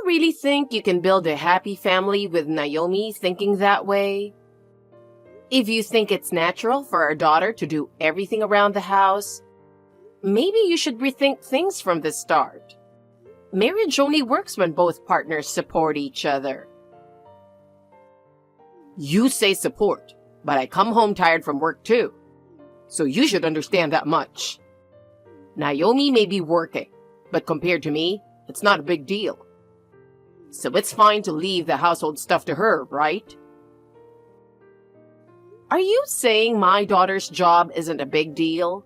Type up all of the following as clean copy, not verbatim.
really think you can build a happy family with Naomi thinking that way? If you think it's natural for our daughter to do everything around the house, maybe you should rethink things from the start. Marriage only works when both partners support each other. You say support, but I come home tired from work too. So you should understand that much. Naomi may be working, but compared to me, it's not a big deal. So it's fine to leave the household stuff to her, right? Are you saying my daughter's job isn't a big deal?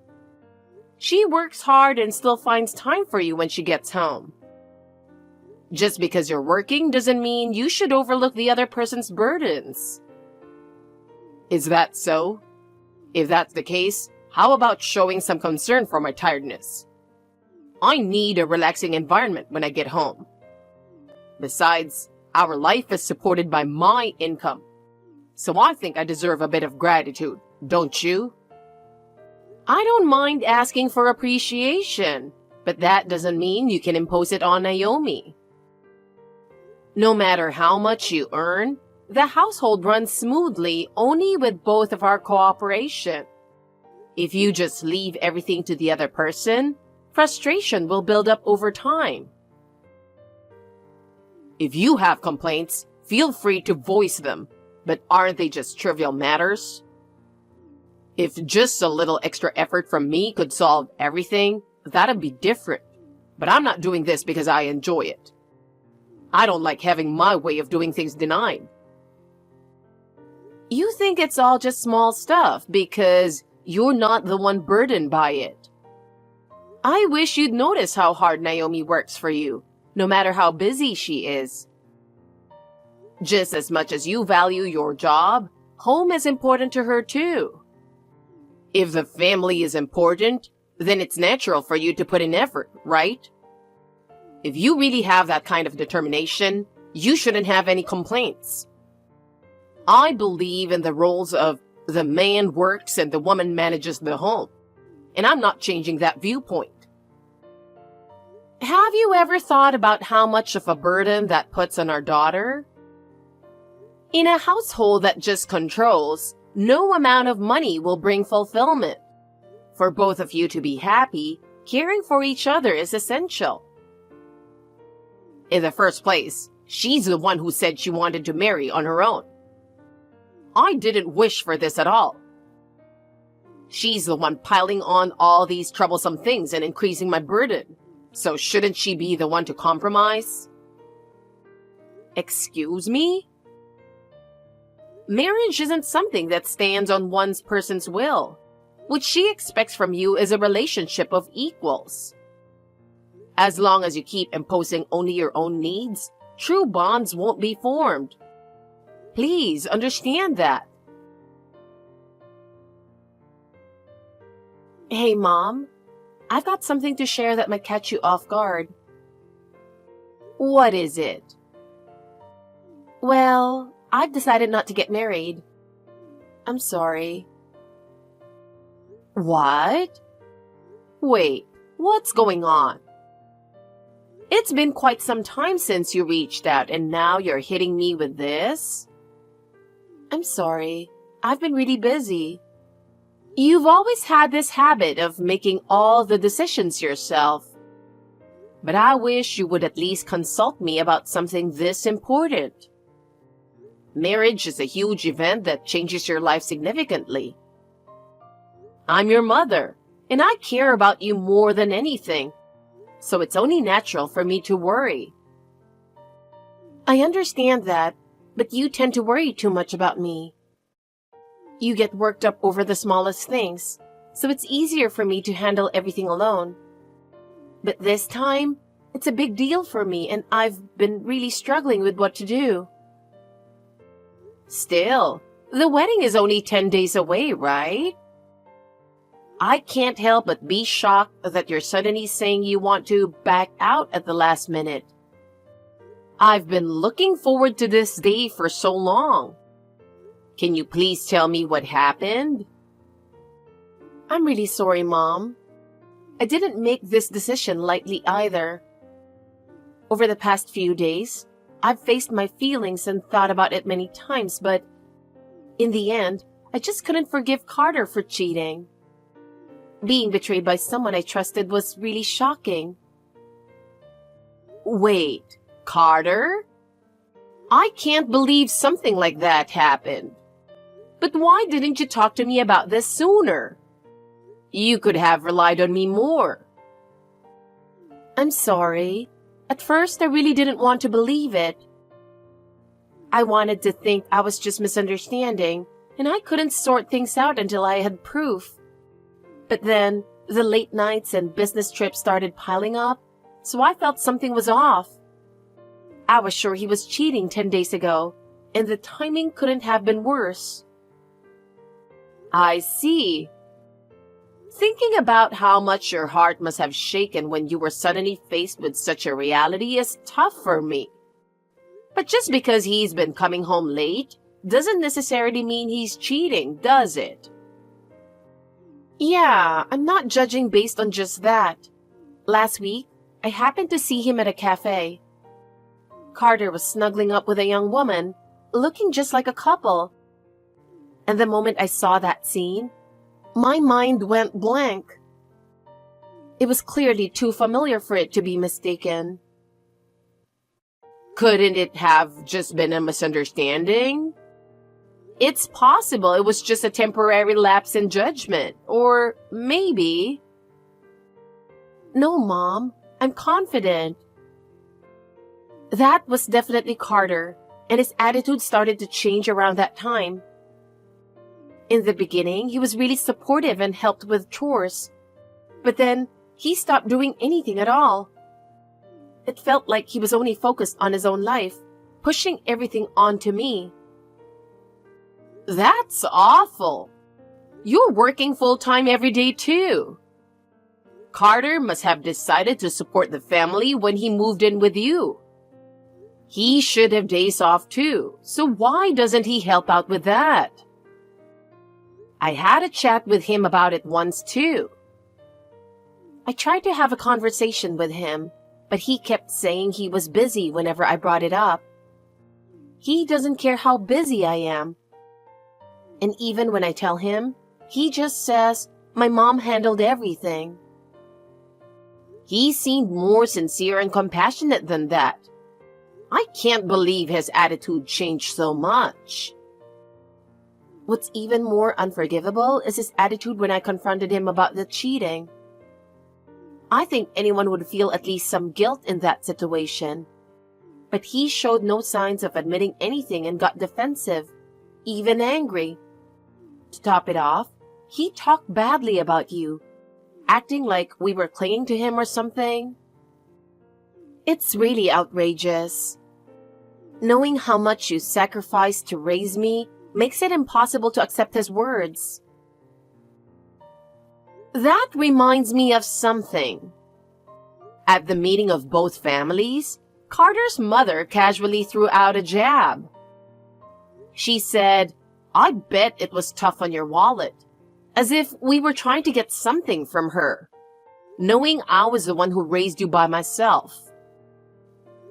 She works hard and still finds time for you when she gets home. Just because you're working doesn't mean you should overlook the other person's burdens. Is that so? If that's the case, how about showing some concern for my tiredness? I need a relaxing environment when I get home. Besides, our life is supported by my income. So I think I deserve a bit of gratitude, don't you? I don't mind asking for appreciation, but that doesn't mean you can impose it on Naomi. No matter how much you earn, the household runs smoothly only with both of our cooperation. If you just leave everything to the other person, frustration will build up over time. If you have complaints, feel free to voice them, but aren't they just trivial matters? If just a little extra effort from me could solve everything, that'd be different. But I'm not doing this because I enjoy it. I don't like having my way of doing things denied. You think it's all just small stuff because you're not the one burdened by it. I wish you'd notice how hard Naomi works for you, no matter how busy she is. Just as much as you value your job, home is important to her too. If the family is important, then it's natural for you to put in effort, right? If you really have that kind of determination, you shouldn't have any complaints. I believe in the roles of the man works and the woman manages the home, and I'm not changing that viewpoint. Have you ever thought about how much of a burden that puts on our daughter? In a household that just controls, no amount of money will bring fulfillment. For both of you to be happy, caring for each other is essential. In the first place, she's the one who said she wanted to marry on her own. I didn't wish for this at all. She's the one piling on all these troublesome things and increasing my burden. So shouldn't she be the one to compromise? Excuse me? Marriage isn't something that stands on one person's will. What she expects from you is a relationship of equals. As long as you keep imposing only your own needs, true bonds won't be formed. Please understand that. Hey, Mom. I've got something to share that might catch you off guard. What is it? Well, I've decided not to get married. I'm sorry. What? Wait, what's going on? It's been quite some time since you reached out and now you're hitting me with this? I'm sorry. I've been really busy. You've always had this habit of making all the decisions yourself. But I wish you would at least consult me about something this important. Marriage is a huge event that changes your life significantly. I'm your mother, and I care about you more than anything, so it's only natural for me to worry. I understand that, but you tend to worry too much about me. You get worked up over the smallest things, so it's easier for me to handle everything alone. But this time, it's a big deal for me and I've been really struggling with what to do. Still, the wedding is only 10 days away, right? I can't help but be shocked that you're suddenly saying you want to back out at the last minute. I've been looking forward to this day for so long. Can you please tell me what happened? I'm really sorry, Mom. I didn't make this decision lightly either. Over the past few days, I've faced my feelings and thought about it many times, but in the end, I just couldn't forgive Carter for cheating. Being betrayed by someone I trusted was really shocking. Wait, Carter? I can't believe something like that happened. But why didn't you talk to me about this sooner? You could have relied on me more. I'm sorry. At first, I really didn't want to believe it. I wanted to think I was just misunderstanding, and I couldn't sort things out until I had proof. But then, the late nights and business trips started piling up, so I felt something was off. I was sure he was cheating 10 days ago, and the timing couldn't have been worse. I see. Thinking about how much your heart must have shaken when you were suddenly faced with such a reality is tough for me. But just because he's been coming home late doesn't necessarily mean he's cheating, does it? Yeah, I'm not judging based on just that. Last week, I happened to see him at a cafe. Carter was snuggling up with a young woman, looking just like a couple. And the moment I saw that scene, my mind went blank. It was clearly too familiar for it to be mistaken. Couldn't it have just been a misunderstanding? It's possible it was just a temporary lapse in judgment, or maybe... No, Mom, I'm confident. That was definitely Carter, and his attitude started to change around that time. In the beginning, he was really supportive and helped with chores. But then, he stopped doing anything at all. It felt like he was only focused on his own life, pushing everything onto me. That's awful. You're working full-time every day too. Carter must have decided to support the family when he moved in with you. He should have days off too, so why doesn't he help out with that? I had a chat with him about it once too. I tried to have a conversation with him, but he kept saying he was busy whenever I brought it up. He doesn't care how busy I am. And even when I tell him, he just says, my mom handled everything. He seemed more sincere and compassionate than that. I can't believe his attitude changed so much. What's even more unforgivable is his attitude when I confronted him about the cheating. I think anyone would feel at least some guilt in that situation. But he showed no signs of admitting anything and got defensive, even angry. To top it off, he talked badly about you, acting like we were clinging to him or something. It's really outrageous. Knowing how much you sacrificed to raise me makes it impossible to accept his words. That reminds me of something. At the meeting of both families, Carter's mother casually threw out a jab. She said, I bet it was tough on your wallet, as if we were trying to get something from her, knowing I was the one who raised you by myself.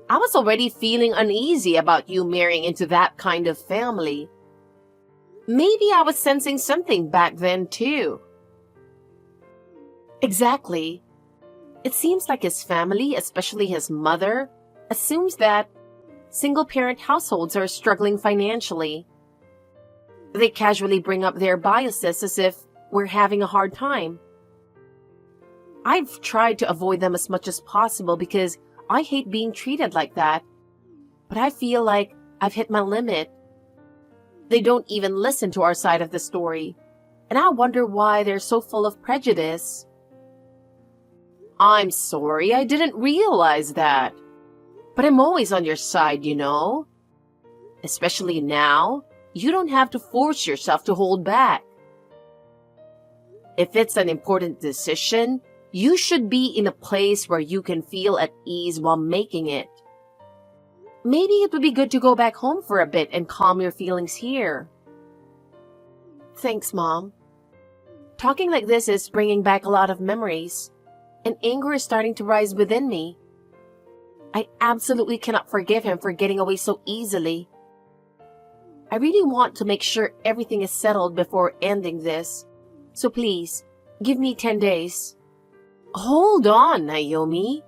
I was already feeling uneasy about you marrying into that kind of family. Maybe I was sensing something back then too. Exactly. It seems like his family, especially his mother, assumes that single-parent households are struggling financially. They casually bring up their biases as if we're having a hard time. I've tried to avoid them as much as possible because I hate being treated like that. But I feel like I've hit my limit. They don't even listen to our side of the story, and I wonder why they're so full of prejudice. I'm sorry, I didn't realize that. But I'm always on your side, you know. Especially now, you don't have to force yourself to hold back. If it's an important decision, you should be in a place where you can feel at ease while making it. Maybe it would be good to go back home for a bit and calm your feelings here. Thanks, Mom. Talking like this is bringing back a lot of memories, and anger is starting to rise within me. I absolutely cannot forgive him for getting away so easily. I really want to make sure everything is settled before ending this. So please, give me 10 days. Hold on, Naomi.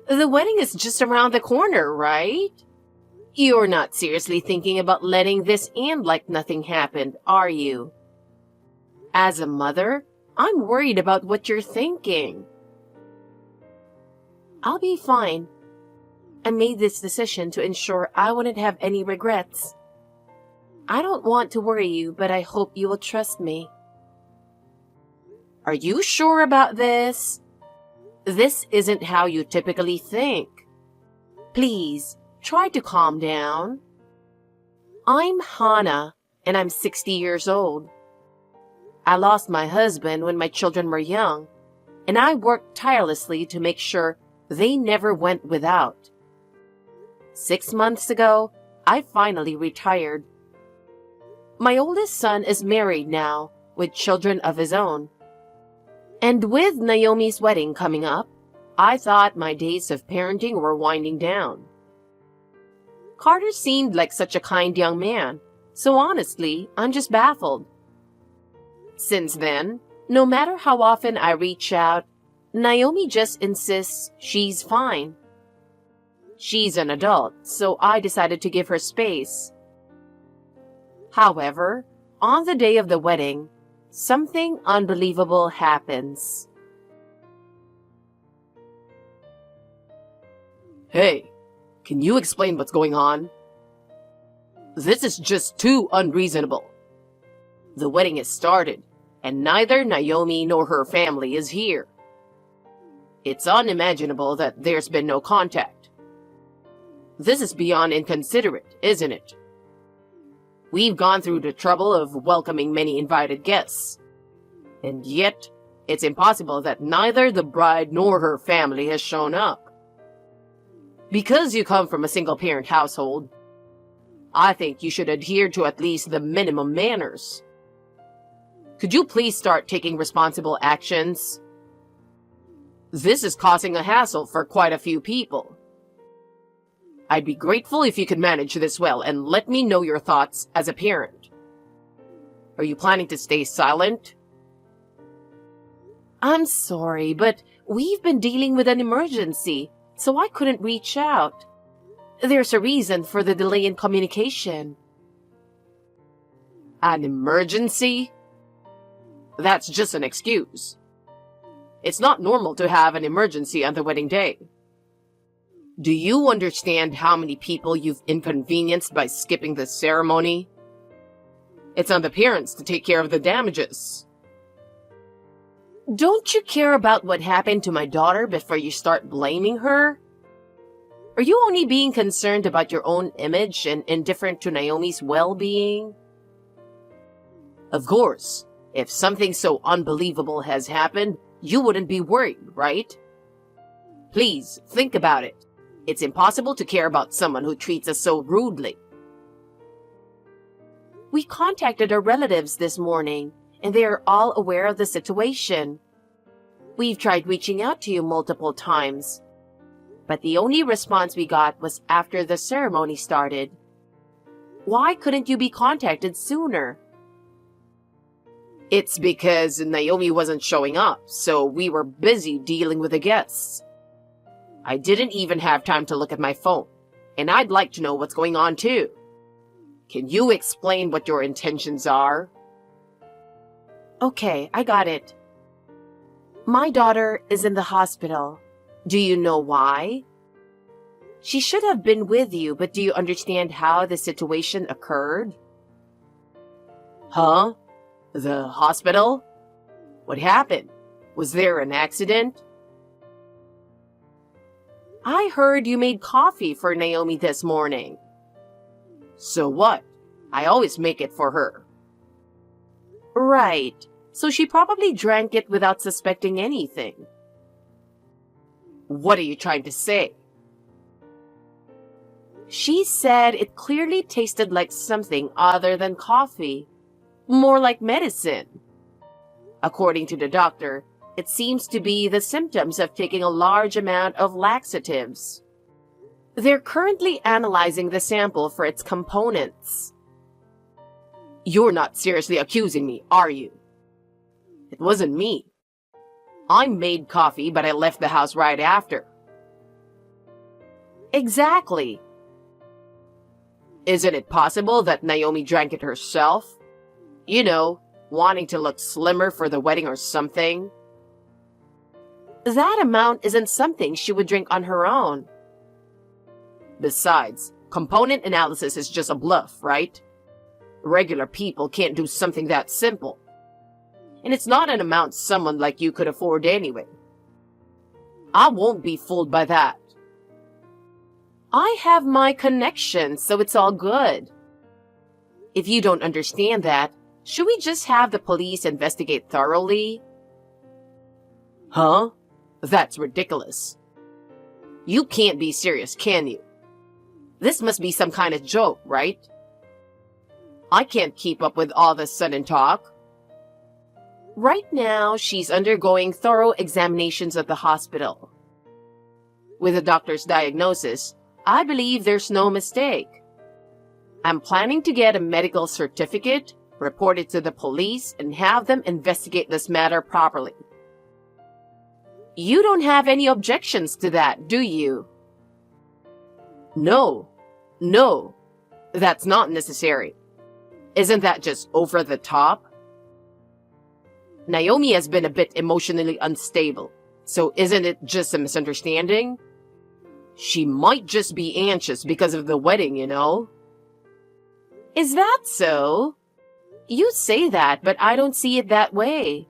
The wedding is just around the corner, right? You're not seriously thinking about letting this end like nothing happened, are you? As a mother, I'm worried about what you're thinking. I'll be fine. I made this decision to ensure I wouldn't have any regrets. I don't want to worry you, but I hope you will trust me. Are you sure about this? This isn't how you typically think. Please, try to calm down. I'm Hannah, and I'm 60 years old. I lost my husband when my children were young, and I worked tirelessly to make sure they never went without. 6 months ago, I finally retired. My oldest son is married now, with children of his own. And with Naomi's wedding coming up, I thought my days of parenting were winding down. Carter seemed like such a kind young man, so honestly, I'm just baffled. Since then, no matter how often I reach out, Naomi just insists she's fine. She's an adult, so I decided to give her space. However, on the day of the wedding, something unbelievable happens. Hey, can you explain what's going on? This is just too unreasonable. The wedding has started, and neither Naomi nor her family is here. It's unimaginable that there's been no contact. This is beyond inconsiderate, isn't it? We've gone through the trouble of welcoming many invited guests. And yet, it's impossible that neither the bride nor her family has shown up. Because you come from a single-parent household, I think you should adhere to at least the minimum manners. Could you please start taking responsible actions? This is causing a hassle for quite a few people. I'd be grateful if you could manage this well and let me know your thoughts as a parent. Are you planning to stay silent? I'm sorry, but we've been dealing with an emergency, so I couldn't reach out. There's a reason for the delay in communication. An emergency? That's just an excuse. It's not normal to have an emergency on the wedding day. Do you understand how many people you've inconvenienced by skipping the ceremony? It's on the parents to take care of the damages. Don't you care about what happened to my daughter before you start blaming her? Are you only being concerned about your own image and indifferent to Naomi's well-being? Of course, if something so unbelievable has happened, you wouldn't be worried, right? Please, think about it. It's impossible to care about someone who treats us so rudely. We contacted our relatives this morning, and they are all aware of the situation. We've tried reaching out to you multiple times, but the only response we got was after the ceremony started. Why couldn't you be contacted sooner? It's because Naomi wasn't showing up, so we were busy dealing with the guests. I didn't even have time to look at my phone, and I'd like to know what's going on too. Can you explain what your intentions are? Okay, I got it. My daughter is in the hospital. Do you know why? She should have been with you, but do you understand how the situation occurred? Huh? The hospital? What happened? Was there an accident? I heard you made coffee for Naomi this morning. So what? I always make it for her. Right. So she probably drank it without suspecting anything. What are you trying to say? She said it clearly tasted like something other than coffee. More like medicine. According to the doctor, it seems to be the symptoms of taking a large amount of laxatives. They're currently analyzing the sample for its components. You're not seriously accusing me, are you? It wasn't me. I made coffee, but I left the house right after. Exactly. Isn't it possible that Naomi drank it herself? You know, wanting to look slimmer for the wedding or something? That amount isn't something she would drink on her own. Besides, component analysis is just a bluff, right? Regular people can't do something that simple. And it's not an amount someone like you could afford anyway. I won't be fooled by that. I have my connections, so it's all good. If you don't understand that, should we just have the police investigate thoroughly? Huh? That's ridiculous. You can't be serious, can you? This must be some kind of joke, right? I can't keep up with all this sudden talk. Right now, she's undergoing thorough examinations at the hospital. With the doctor's diagnosis, I believe there's no mistake. I'm planning to get a medical certificate, report it to the police, and have them investigate this matter properly. You don't have any objections to that, do you? No, that's not necessary. Isn't that just over the top? Naomi has been a bit emotionally unstable, so isn't it just a misunderstanding? She might just be anxious because of the wedding, you know? Is that so? You say that, but I don't see it that way.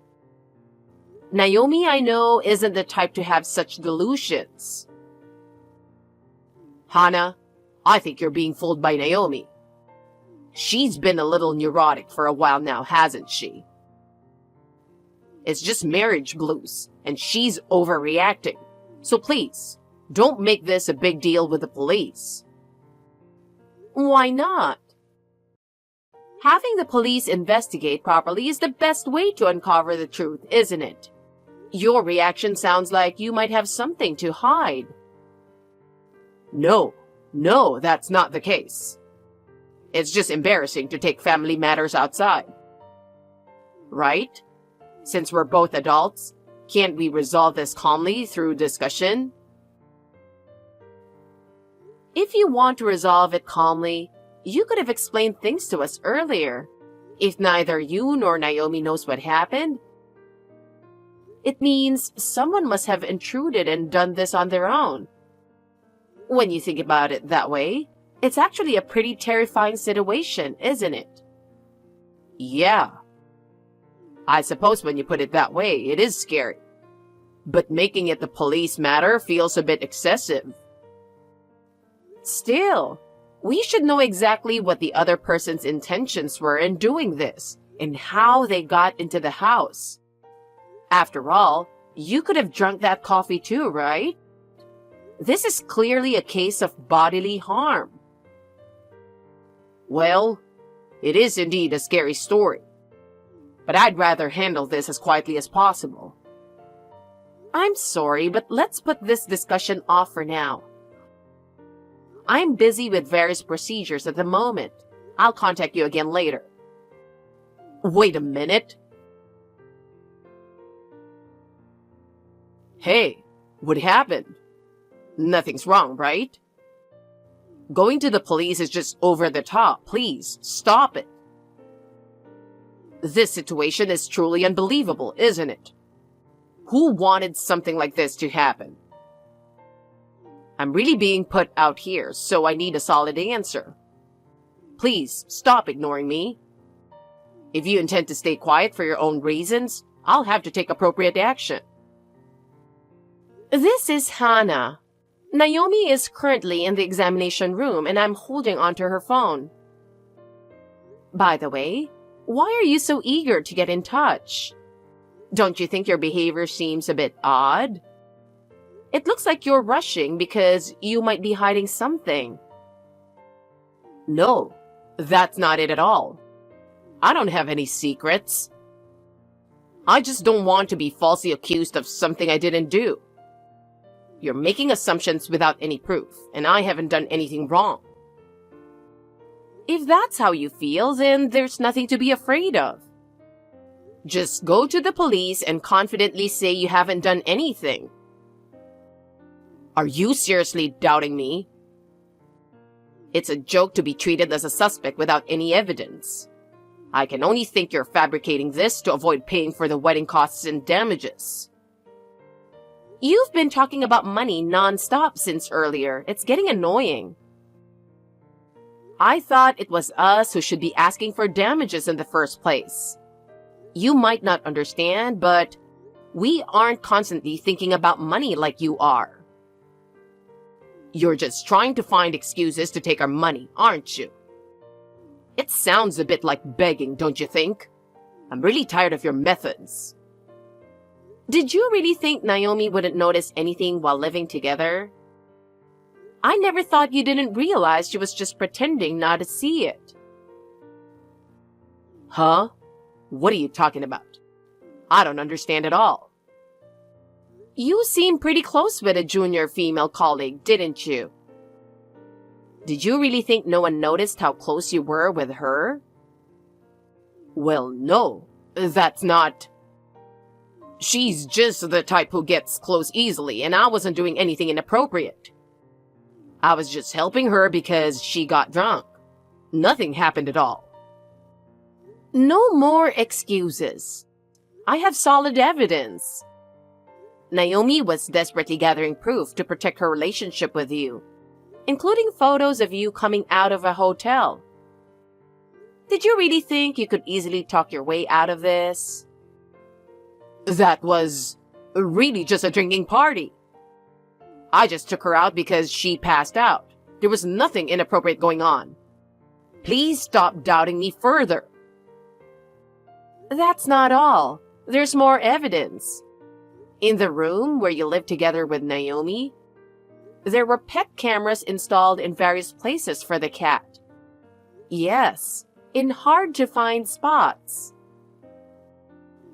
Naomi, I know, isn't the type to have such delusions. Hana, I think you're being fooled by Naomi. She's been a little neurotic for a while now, hasn't she? It's just marriage blues, and she's overreacting. So please, don't make this a big deal with the police. Why not? Having the police investigate properly is the best way to uncover the truth, isn't it? Your reaction sounds like you might have something to hide. No, that's not the case. It's just embarrassing to take family matters outside. Right? Since we're both adults, can't we resolve this calmly through discussion? If you want to resolve it calmly, you could have explained things to us earlier. If neither you nor Naomi knows what happened, it means someone must have intruded and done this on their own. When you think about it that way, it's actually a pretty terrifying situation, isn't it? Yeah. I suppose when you put it that way, it is scary. But making it the police matter feels a bit excessive. Still, we should know exactly what the other person's intentions were in doing this, and how they got into the house. After all, you could have drunk that coffee too, right? This is clearly a case of bodily harm. Well, it is indeed a scary story. But I'd rather handle this as quietly as possible. I'm sorry, but let's put this discussion off for now. I'm busy with various procedures at the moment. I'll contact you again later. Wait a minute. Hey, what happened? Nothing's wrong, right? Going to the police is just over the top. Please, stop it. This situation is truly unbelievable, isn't it? Who wanted something like this to happen? I'm really being put out here, so I need a solid answer. Please, stop ignoring me. If you intend to stay quiet for your own reasons, I'll have to take appropriate action. This is Hana. Naomi is currently in the examination room and I'm holding onto her phone. By the way, why are you so eager to get in touch? Don't you think your behavior seems a bit odd? It looks like you're rushing because you might be hiding something. No, that's not it at all. I don't have any secrets. I just don't want to be falsely accused of something I didn't do. You're making assumptions without any proof, and I haven't done anything wrong. If that's how you feel, then there's nothing to be afraid of. Just go to the police and confidently say you haven't done anything. Are you seriously doubting me? It's a joke to be treated as a suspect without any evidence. I can only think you're fabricating this to avoid paying for the wedding costs and damages. You've been talking about money non-stop since earlier. It's getting annoying. I thought it was us who should be asking for damages in the first place. You might not understand, but we aren't constantly thinking about money like you are. You're just trying to find excuses to take our money, aren't you? It sounds a bit like begging, don't you think? I'm really tired of your methods. Did you really think Naomi wouldn't notice anything while living together? I never thought you didn't realize she was just pretending not to see it. Huh? What are you talking about? I don't understand at all. You seemed pretty close with a junior female colleague, didn't you? Did you really think no one noticed how close you were with her? Well, no, that's not... She's just the type who gets close easily, and I wasn't doing anything inappropriate. I was just helping her because she got drunk. Nothing happened at all. No more excuses. I have solid evidence. Naomi was desperately gathering proof to protect her relationship with you, including photos of you coming out of a hotel. Did you really think you could easily talk your way out of this? That was really just a drinking party. I just took her out because she passed out. There was nothing inappropriate going on. Please stop doubting me further. That's not all. There's more evidence. In the room where you lived together with Naomi, there were pet cameras installed in various places for the cat. Yes, in hard-to-find spots.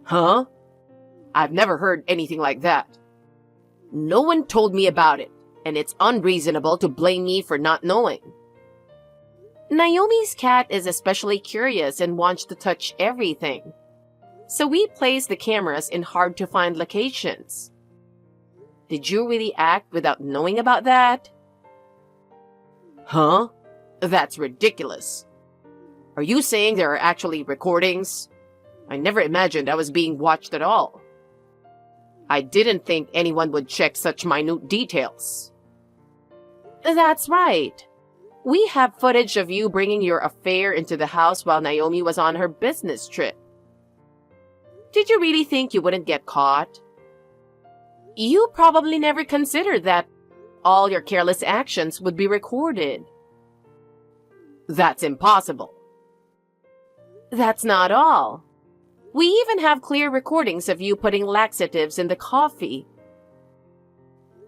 Huh? I've never heard anything like that. No one told me about it, and it's unreasonable to blame me for not knowing. Naomi's cat is especially curious and wants to touch everything. So we placed the cameras in hard-to-find locations. Did you really act without knowing about that? Huh? That's ridiculous. Are you saying there are actually recordings? I never imagined I was being watched at all. I didn't think anyone would check such minute details. That's right. We have footage of you bringing your affair into the house while Naomi was on her business trip. Did you really think you wouldn't get caught? You probably never considered that all your careless actions would be recorded. That's impossible. That's not all. We even have clear recordings of you putting laxatives in the coffee.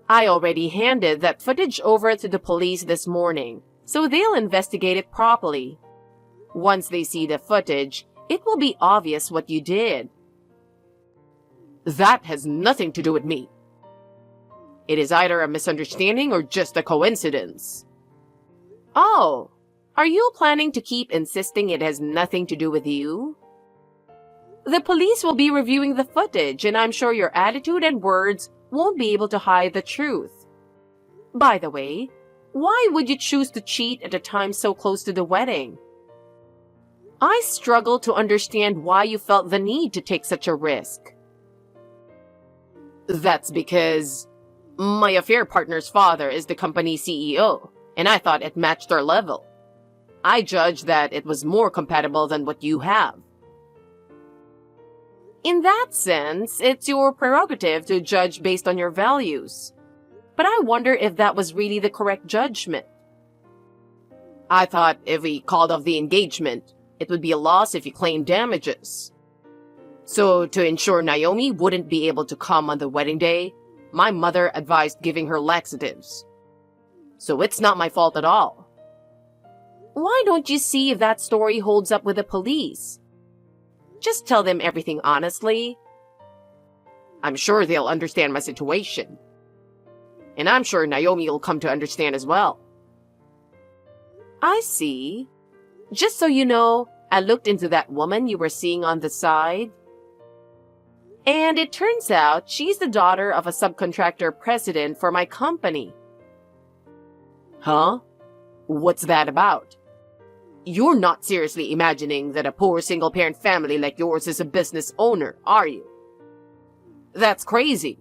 I already handed that footage over to the police this morning, so they'll investigate it properly. Once they see the footage, it will be obvious what you did. That has nothing to do with me. It is either a misunderstanding or just a coincidence. Oh, are you planning to keep insisting it has nothing to do with you? The police will be reviewing the footage, and I'm sure your attitude and words won't be able to hide the truth. By the way, why would you choose to cheat at a time so close to the wedding? I struggle to understand why you felt the need to take such a risk. That's because my affair partner's father is the company's CEO, and I thought it matched our level. I judged that it was more compatible than what you have. In that sense, it's your prerogative to judge based on your values. But I wonder if that was really the correct judgment. I thought if we called off the engagement, it would be a loss if you claimed damages. So to ensure Naomi wouldn't be able to come on the wedding day, my mother advised giving her laxatives. So it's not my fault at all. Why don't you see if that story holds up with the police? Just tell them everything honestly. I'm sure they'll understand my situation. And I'm sure Naomi will come to understand as well. I see. Just so you know, I looked into that woman you were seeing on the side. And it turns out she's the daughter of a subcontractor president for my company. Huh? What's that about? You're not seriously imagining that a poor single-parent family like yours is a business owner, are you? That's crazy.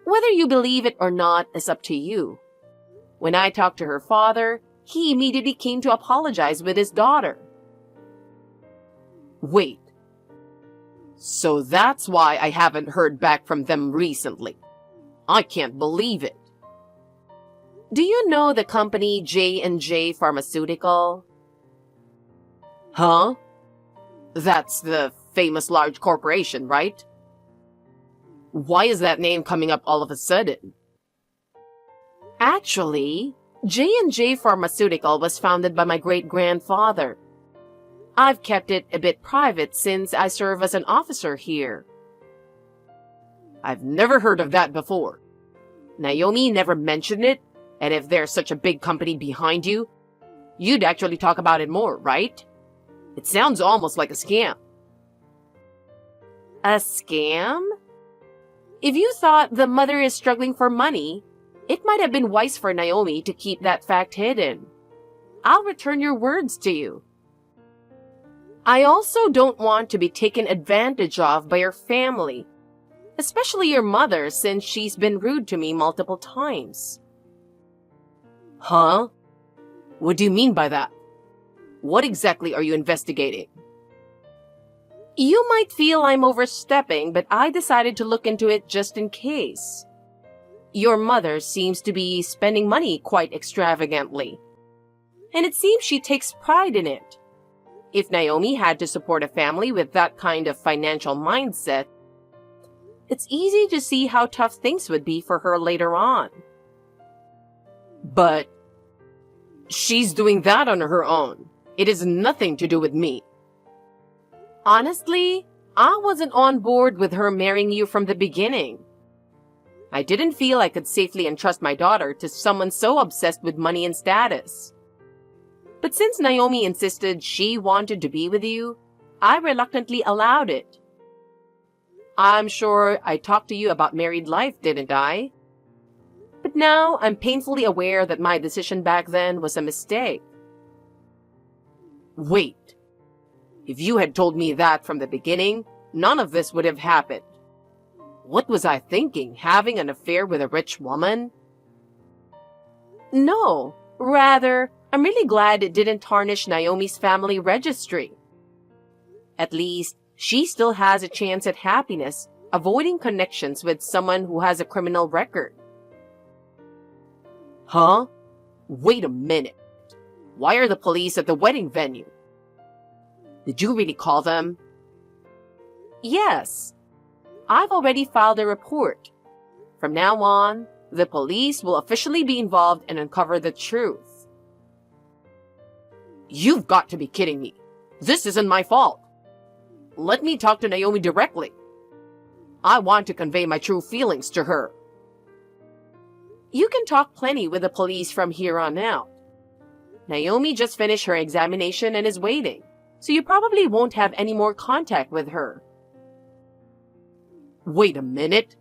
Whether you believe it or not is up to you. When I talked to her father, he immediately came to apologize with his daughter. Wait. So that's why I haven't heard back from them recently. I can't believe it. Do you know the company J&J Pharmaceutical? Huh? That's the famous large corporation, right? Why is that name coming up all of a sudden? Actually, J&J Pharmaceutical was founded by my great-grandfather. I've kept it a bit private since I serve as an officer here. I've never heard of that before. Naomi never mentioned it, and if there's such a big company behind you, you'd actually talk about it more, right? It sounds almost like a scam. A scam? If you thought the mother is struggling for money, it might have been wise for Naomi to keep that fact hidden. I'll return your words to you. I also don't want to be taken advantage of by your family, especially your mother, since she's been rude to me multiple times. Huh? What do you mean by that? What exactly are you investigating? You might feel I'm overstepping, but I decided to look into it just in case. Your mother seems to be spending money quite extravagantly, and it seems she takes pride in it. If Naomi had to support a family with that kind of financial mindset, it's easy to see how tough things would be for her later on. But she's doing that on her own. It has nothing to do with me. Honestly, I wasn't on board with her marrying you from the beginning. I didn't feel I could safely entrust my daughter to someone so obsessed with money and status. But since Naomi insisted she wanted to be with you, I reluctantly allowed it. I'm sure I talked to you about married life, didn't I? But now I'm painfully aware that my decision back then was a mistake. Wait. If you had told me that from the beginning, none of this would have happened. What was I thinking, having an affair with a rich woman? No, rather, I'm really glad it didn't tarnish Naomi's family registry. At least, she still has a chance at happiness, avoiding connections with someone who has a criminal record. Huh? Wait a minute. Why are the police at the wedding venue? Did you really call them? Yes. I've already filed a report. From now on, the police will officially be involved and uncover the truth. You've got to be kidding me. This isn't my fault. Let me talk to Naomi directly. I want to convey my true feelings to her. You can talk plenty with the police from here on out. Naomi just finished her examination and is waiting, so you probably won't have any more contact with her. Wait a minute.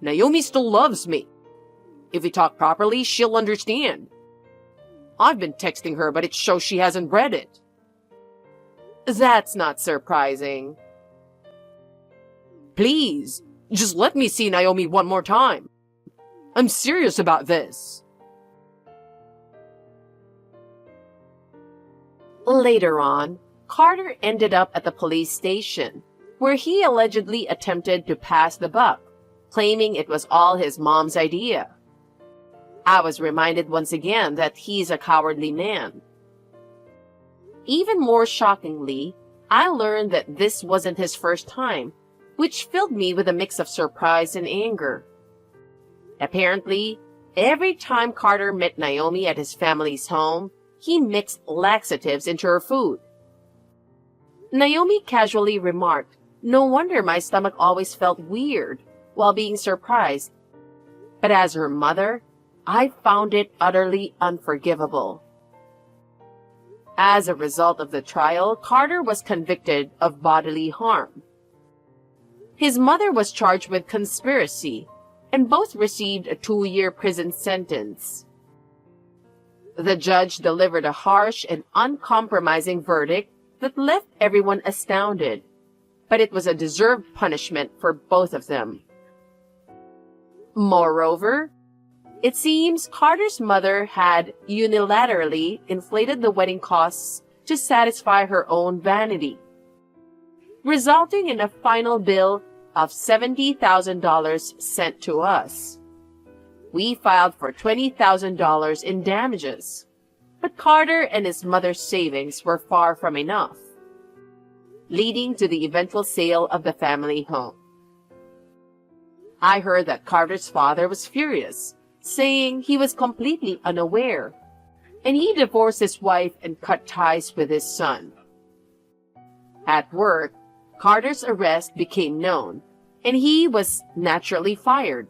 Naomi still loves me. If we talk properly, she'll understand. I've been texting her, but it shows she hasn't read it. That's not surprising. Please, just let me see Naomi one more time. I'm serious about this. Later on, Carter ended up at the police station, where he allegedly attempted to pass the buck, claiming it was all his mom's idea. I was reminded once again that he's a cowardly man. Even more shockingly, I learned that this wasn't his first time, which filled me with a mix of surprise and anger. Apparently, every time Carter met Naomi at his family's home, he mixed laxatives into her food. Naomi casually remarked, "No wonder my stomach always felt weird," while being surprised. But as her mother, I found it utterly unforgivable. As a result of the trial, Carter was convicted of bodily harm. His mother was charged with conspiracy, and both received a 2-year prison sentence. The judge delivered a harsh and uncompromising verdict that left everyone astounded, but it was a deserved punishment for both of them. Moreover, it seems Carter's mother had unilaterally inflated the wedding costs to satisfy her own vanity, resulting in a final bill of $70,000 sent to us. We filed for $20,000 in damages, but Carter and his mother's savings were far from enough, leading to the eventual sale of the family home. I heard that Carter's father was furious, saying he was completely unaware, and he divorced his wife and cut ties with his son. At work, Carter's arrest became known, and he was naturally fired.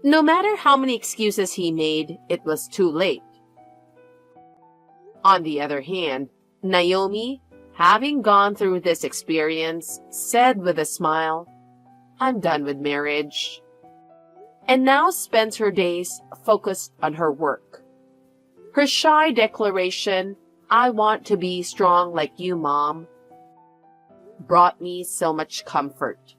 No matter how many excuses he made, it was too late. On the other hand, Naomi, having gone through this experience, said with a smile, "I'm done with marriage," and now spends her days focused on her work. Her shy declaration, "I want to be strong like you, Mom," brought me so much comfort.